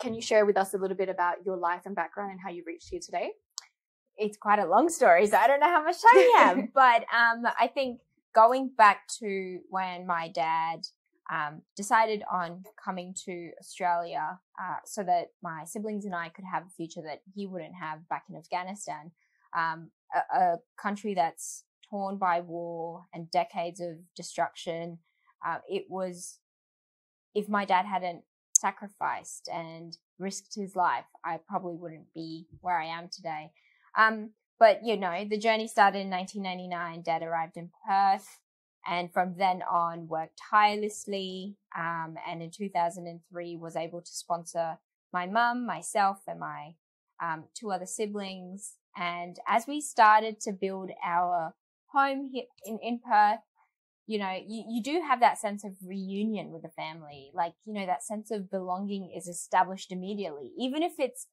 Can you share with us a little bit about your life and background and how you reached here today? It's quite a long story, so I don't know how much time you have. But I think going back to when my dad decided on coming to Australia so that my siblings and I could have a future that he wouldn't have back in Afghanistan, a country that's torn by war and decades of destruction. It was, if my dad hadn't sacrificed and risked his life, I probably wouldn't be where I am today. But, you know, the journey started in 1999. Dad arrived in Perth and from then on worked tirelessly. And in 2003 was able to sponsor my mum, myself, and my two other siblings. And as we started to build our home here in Perth, you know, you do have that sense of reunion with the family. Like, you know, that sense of belonging is established immediately, even if it's,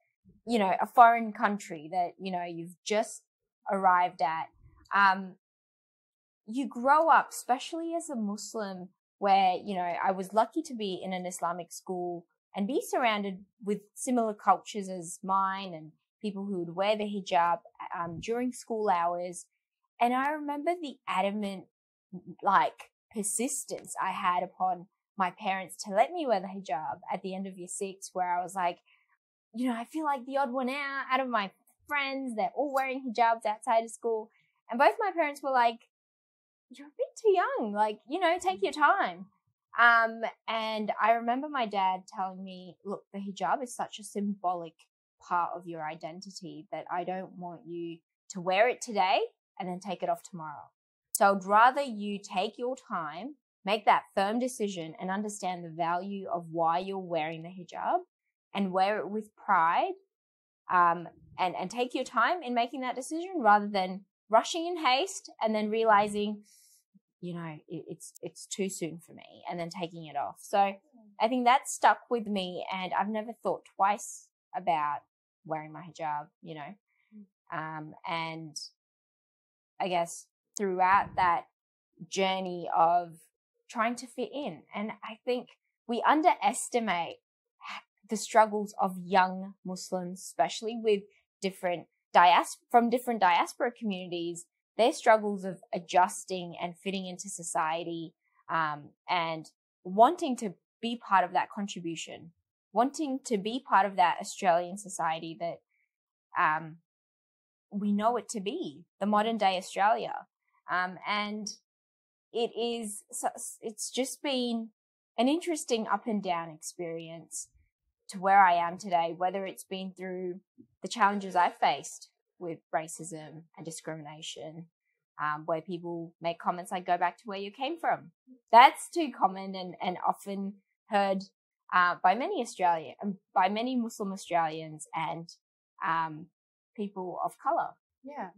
you know, a foreign country that, you know, you've just arrived at. You grow up, especially as a Muslim, where, you know, I was lucky to be in an Islamic school and be surrounded with similar cultures as mine and people who would wear the hijab during school hours. And I remember the adamant, like, persistence I had upon my parents to let me wear the hijab at the end of year 6, where I was like, you know, I feel like the odd one out of my friends. They're all wearing hijabs outside of school. And both my parents were like, you're a bit too young. Like, you know, take your time. And I remember my dad telling me, look, the hijab is such a symbolic part of your identity that I don't want you to wear it today and then take it off tomorrow. So I'd rather you take your time, make that firm decision and understand the value of why you're wearing the hijab and wear it with pride, and take your time in making that decision rather than rushing in haste and then realizing, you know, it's too soon for me and then taking it off. So I think that stuck with me, and I've never thought twice about wearing my hijab, you know. And I guess throughout that journey of trying to fit in, and I think we underestimate the struggles of young Muslims, especially with different diaspora communities, their struggles of adjusting and fitting into society, and wanting to be part of that contribution, wanting to be part of that Australian society that we know it to be, the modern day Australia. And it's just been an interesting up and down experience to where I am today, whether it's been through the challenges I've faced with racism and discrimination, where people make comments like, go back to where you came from. That's too common and often heard by many Muslim Australians and people of colour. Yeah.